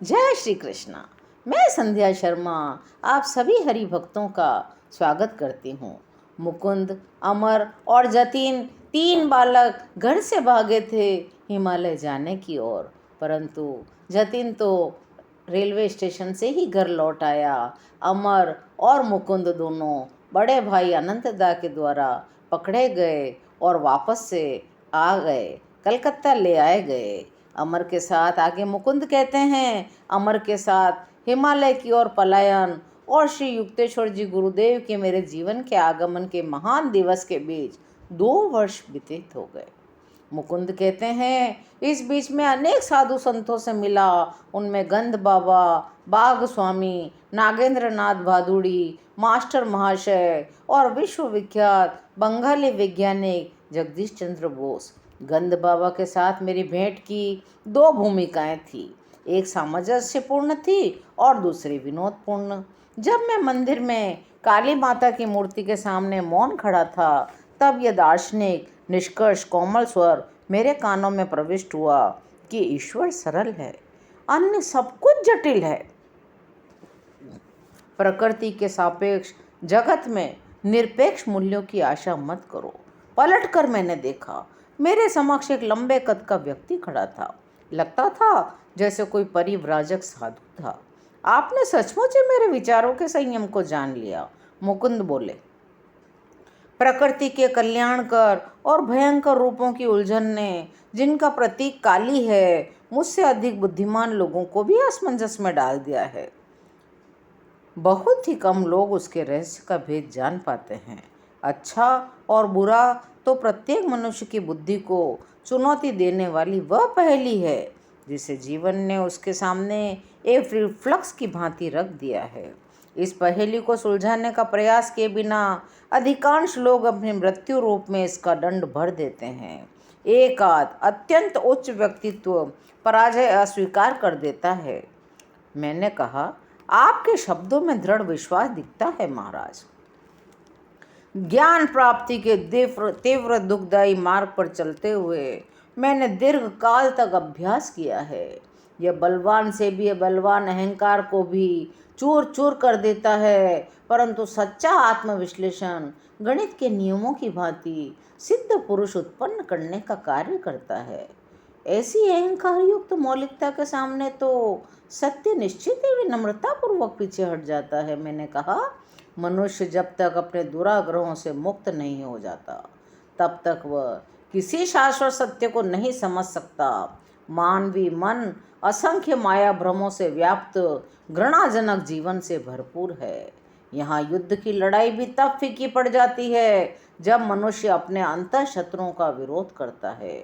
जय श्री कृष्णा। मैं संध्या शर्मा आप सभी हरि भक्तों का स्वागत करती हूँ। मुकुंद, अमर और जतीन, तीन बालक घर से भागे थे हिमालय जाने की ओर, परंतु जतीन तो रेलवे स्टेशन से ही घर लौट आया। अमर और मुकुंद दोनों बड़े भाई अनंतदा के द्वारा पकड़े गए और वापस से आ गए, कलकत्ता ले आए गए। अमर के साथ आगे मुकुंद कहते हैं, अमर के साथ हिमालय की ओर पलायन और श्री युक्तेश्वर जी गुरुदेव के मेरे जीवन के आगमन के महान दिवस के बीच 2 वर्ष व्यतीत हो गए। मुकुंद कहते हैं, इस बीच में अनेक साधु संतों से मिला। उनमें गंध बाबा, बाघ स्वामी, नागेंद्र नाथ भादुड़ी, मास्टर महाशय और विश्वविख्यात बंगाली वैज्ञानिक जगदीश चंद्र बोस। गंध बाबा के साथ मेरी भेंट की 2 भूमिकाएं थी, एक सामंजस्यपूर्ण थी और दूसरी विनोदपूर्ण। जब मैं मंदिर में काली माता की मूर्ति के सामने मौन खड़ा था, तब यह दार्शनिक निष्कर्ष कोमल स्वर मेरे कानों में प्रविष्ट हुआ कि ईश्वर सरल है, अन्य सब कुछ जटिल है। प्रकृति के सापेक्ष जगत में निरपेक्ष मूल्यों की आशा मत करो। पलटकर मैंने देखा, मेरे समक्ष एक लंबे कद का व्यक्ति खड़ा था। लगता था जैसे कोई परिव्राजक साधु था। आपने सचमुच ही मेरे विचारों के संयम को जान लिया, मुकुंद बोले। प्रकृति के कल्याणकर और भयंकर रूपों की उलझन ने, जिनका प्रतीक काली है, मुझसे अधिक बुद्धिमान लोगों को भी असमंजस में डाल दिया है। बहुत ही कम लोग उसके रहस्य का भेद जान पाते हैं। अच्छा और बुरा तो प्रत्येक मनुष्य की बुद्धि को चुनौती देने वाली वह पहेली है जिसे जीवन ने उसके सामने एक रिफ्लक्स की भांति रख दिया है। इस पहेली को सुलझाने का प्रयास किए बिना अधिकांश लोग अपनी मृत्यु रूप में इसका दंड भर देते हैं। एक आध अत्यंत उच्च व्यक्तित्व पराजय अस्वीकार कर देता है। मैंने कहा, आपके शब्दों में दृढ़ विश्वास दिखता है महाराज। ज्ञान प्राप्ति के तीव्र दुखदायी मार्ग पर चलते हुए मैंने दीर्घ काल तक अभ्यास किया है। यह बलवान से भी बलवान अहंकार को भी चूर चूर कर देता है, परंतु सच्चा आत्मविश्लेषण गणित के नियमों की भांति सिद्ध पुरुष उत्पन्न करने का कार्य करता है। ऐसी अहंकार युक्त मौलिकता के सामने तो सत्य निश्चित ही विनम्रतापूर्वक पीछे हट जाता है। मैंने कहा, मनुष्य जब तक अपने दुराग्रहों से मुक्त नहीं हो जाता, तब तक वह किसी शाश्वत सत्य को नहीं समझ सकता। मानवीय मन असंख्य माया भ्रमों से व्याप्त घृणाजनक जीवन से भरपूर है। यहाँ युद्ध की लड़ाई भी तब फीकी पड़ जाती है जब मनुष्य अपने अंतः शत्रुओं का विरोध करता है।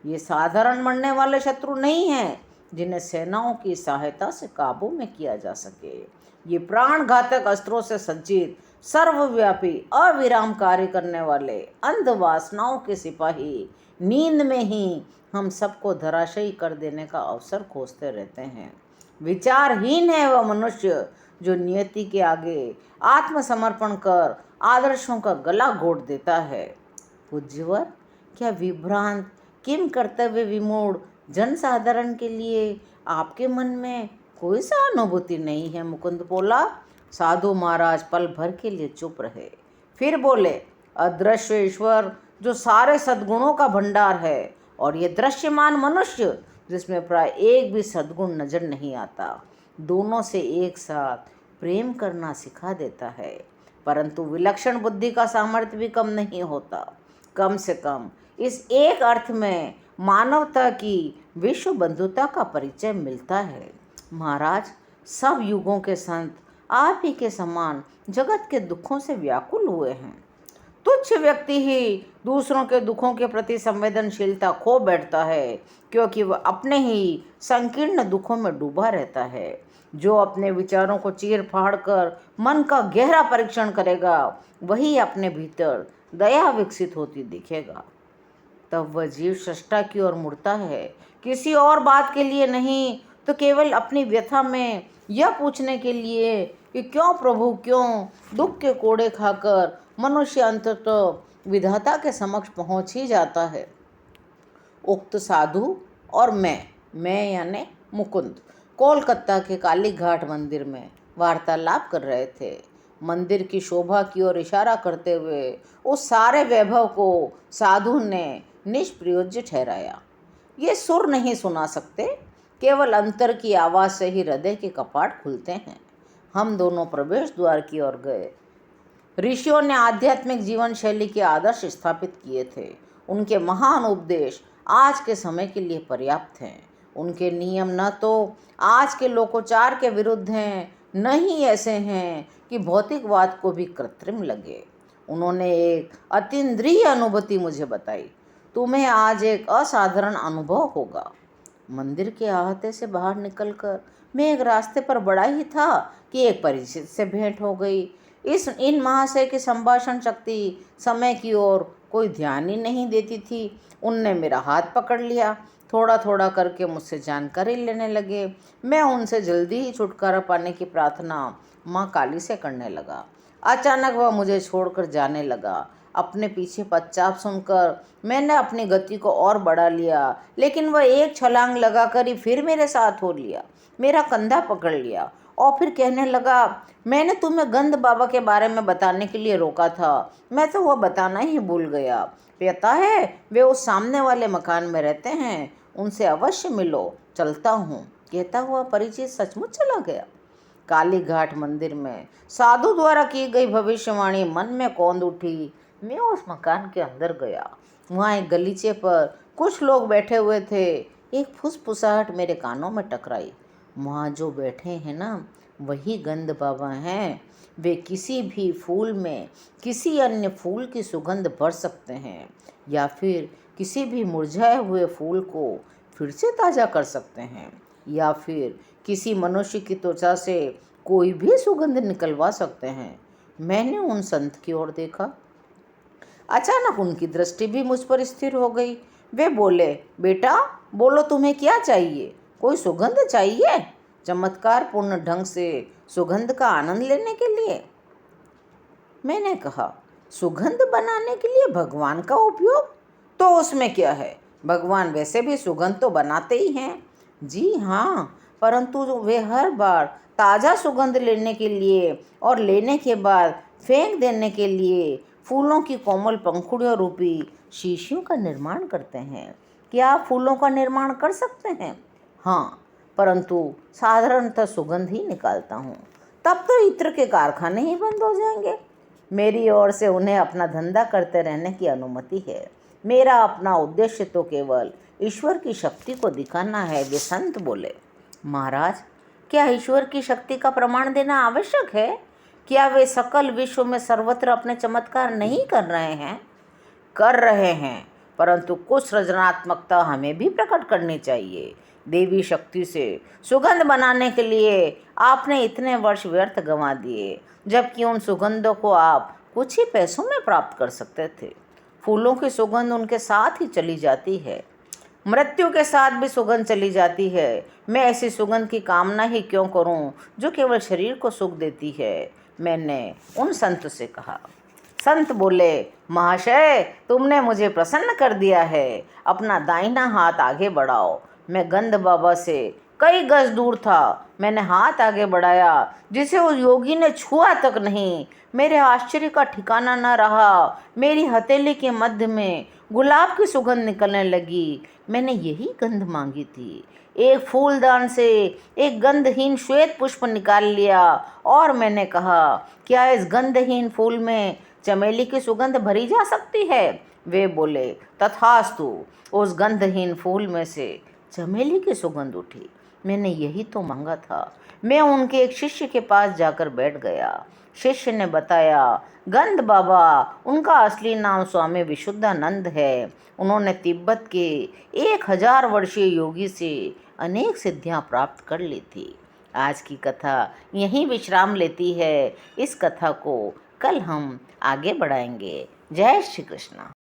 ये साधारण मरने वाले शत्रु नहीं हैं जिन्हें सेनाओं की सहायता से काबू में किया जा सके। ये प्राण घातक अस्त्रों से सज्जित सर्वव्यापी अविराम कार्य करने वाले अंध वासनाओं के सिपाही नींद में ही हम सबको धराशायी कर देने का अवसर खोजते रहते हैं। विचारहीन है वह मनुष्य जो नियति के आगे आत्मसमर्पण कर आदर्शों का गला घोट देता है। पूज्यवर, क्या विभ्रांत किम कर्तव्य विमूढ़ जनसाधारण के लिए आपके मन में कोई सहानुभूति नहीं है? मुकुंद बोला। साधु महाराज पल भर के लिए चुप रहे, फिर बोले, अदृश्य ईश्वर जो सारे सद्गुणों का भंडार है और ये दृश्यमान मनुष्य जिसमें प्राय एक भी सद्गुण नजर नहीं आता, दोनों से एक साथ प्रेम करना सिखा देता है। परंतु विलक्षण बुद्धि का सामर्थ्य भी कम नहीं होता। कम से कम इस एक अर्थ में मानवता की विश्व बंधुता का परिचय मिलता है। महाराज, सब युगों के संत आप ही के समान जगत के दुखों से व्याकुल हुए हैं। तुच्छ व्यक्ति ही दूसरों के दुखों के प्रति संवेदनशीलता खो बैठता है, क्योंकि वह अपने ही संकीर्ण दुखों में डूबा रहता है। जो अपने विचारों को चीर फाड़ कर मन का गहरा परीक्षण करेगा, वही अपने भीतर दया विकसित होती दिखेगा। तब वह जीव सृष्टा की ओर मुड़ता है, किसी और बात के लिए नहीं, तो केवल अपनी व्यथा में यह पूछने के लिए कि क्यों प्रभु, क्यों दुख के कोड़े खाकर मनुष्य अंततः विधाता के समक्ष पहुंच ही जाता है। उक्त साधु और मैं यानी मुकुंद, कोलकाता के कालीघाट मंदिर में वार्तालाप कर रहे थे। मंदिर की शोभा की ओर इशारा करते हुए उस सारे वैभव को साधु ने निष्प्रयोज्य ठहराया। ये सुर नहीं सुना सकते, केवल अंतर की आवाज़ से ही हृदय के कपाट खुलते हैं। हम दोनों प्रवेश द्वार की ओर गए। ऋषियों ने आध्यात्मिक जीवन शैली के आदर्श स्थापित किए थे। उनके महान उपदेश आज के समय के लिए पर्याप्त हैं। उनके नियम न तो आज के लोकोचार के विरुद्ध हैं, न ही ऐसे हैं कि भौतिकवाद को भी कृत्रिम लगे। उन्होंने एक अतीन्द्रिय अनुभूति मुझे बताई। तुम्हें आज एक असाधारण अनुभव होगा। मंदिर के अहाते से बाहर निकलकर मैं एक रास्ते पर बढ़ा ही था कि एक परिचित से भेंट हो गई। इन महाशय की संभाषण शक्ति समय की ओर कोई ध्यान ही नहीं देती थी। उनने मेरा हाथ पकड़ लिया, थोड़ा थोड़ा करके मुझसे जानकारी लेने लगे। मैं उनसे जल्दी ही छुटकारा पाने की प्रार्थना माँ काली से करने लगा। अचानक वह मुझे छोड़कर जाने लगा। अपने पीछे पश्चात सुनकर मैंने अपनी गति को और बढ़ा लिया, लेकिन वह एक छलांग लगाकर ही फिर मेरे साथ हो लिया, मेरा कंधा पकड़ लिया और फिर कहने लगा, मैंने तुम्हें गंध बाबा के बारे में बताने के लिए रोका था, मैं तो वह बताना ही भूल गया। पता है, वे उस सामने वाले मकान में रहते हैं, उनसे अवश्य मिलो, चलता हूँ। कहता हुआ परिचित सचमुच चला गया। कालीघाट मंदिर में साधु द्वारा की गई भविष्यवाणी मन में कौंध उठी। मैं उस मकान के अंदर गया। वहाँ एक गलीचे पर कुछ लोग बैठे हुए थे। एक फुसफुसाहट मेरे कानों में टकराई। वहाँ जो बैठे हैं ना, वही गंध बाबा हैं। वे किसी भी फूल में किसी अन्य फूल की सुगंध भर सकते हैं, या फिर किसी भी मुरझाए हुए फूल को फिर से ताज़ा कर सकते हैं, या फिर किसी मनुष्य की त्वचा से कोई भी सुगंध निकलवा सकते हैं। मैंने उन संत की ओर देखा। अचानक उनकी दृष्टि भी मुझ पर स्थिर हो गई। वे बोले, बेटा बोलो, तुम्हें क्या चाहिए? कोई सुगंध चाहिए? चमत्कार पूर्ण ढंग से सुगंध का आनंद लेने के लिए? मैंने कहा, सुगंध बनाने के लिए भगवान का उपयोग? तो उसमें क्या है, भगवान वैसे भी सुगंध तो बनाते ही हैं। जी हाँ, परंतु वे हर बार ताज़ा सुगंध लेने के लिए और लेने के बाद फेंक देने के लिए फूलों की कोमल पंखुड़ियों रूपी शीशियों का निर्माण करते हैं। क्या आप फूलों का निर्माण कर सकते हैं? हाँ, परंतु साधारणतः सुगंध ही निकालता हूँ। तब तो इत्र के कारखाने ही बंद हो जाएंगे। मेरी ओर से उन्हें अपना धंधा करते रहने की अनुमति है। मेरा अपना उद्देश्य तो केवल ईश्वर की शक्ति को दिखाना है। वे संत बोले, महाराज, क्या ईश्वर की शक्ति का प्रमाण देना आवश्यक है? क्या वे सकल विश्व में सर्वत्र अपने चमत्कार नहीं कर रहे हैं? कर रहे हैं, परंतु कुछ सृजनात्मकता हमें भी प्रकट करनी चाहिए। देवी शक्ति से सुगंध बनाने के लिए आपने इतने वर्ष व्यर्थ गंवा दिए, जबकि उन सुगंधों को आप कुछ ही पैसों में प्राप्त कर सकते थे। फूलों की सुगंध उनके साथ ही चली जाती है, मृत्यु के साथ भी सुगंध चली जाती है। मैं ऐसी सुगंध की कामना ही क्यों करूं, जो केवल शरीर को सुख देती है? मैंने उन संत से कहा। संत बोले, महाशय, तुमने मुझे प्रसन्न कर दिया है। अपना दाहिना हाथ आगे बढ़ाओ। मैं गंध बाबा से कई गज दूर था। मैंने हाथ आगे बढ़ाया, जिसे उस योगी ने छुआ तक नहीं। मेरे आश्चर्य का ठिकाना न रहा। मेरी हथेली के मध्य में गुलाब की सुगंध निकलने लगी। मैंने यही गंध मांगी थी। एक फूलदान से एक गंधहीन श्वेत पुष्प निकाल लिया और मैंने कहा, क्या इस गंधहीन फूल में चमेली की सुगंध भरी जा सकती है? वे बोले, तथास्तु। उस गंधहीन फूल में से चमेली की सुगंध उठी। मैंने यही तो मांगा था। मैं उनके एक शिष्य के पास जाकर बैठ गया। शिष्य ने बताया, गंध बाबा, उनका असली नाम स्वामी विशुद्धानंद है। उन्होंने तिब्बत के 1000 वर्षीय योगी से अनेक सिद्धियां प्राप्त कर ली थी। आज की कथा यहीं विश्राम लेती है। इस कथा को कल हम आगे बढ़ाएंगे। जय श्री कृष्ण।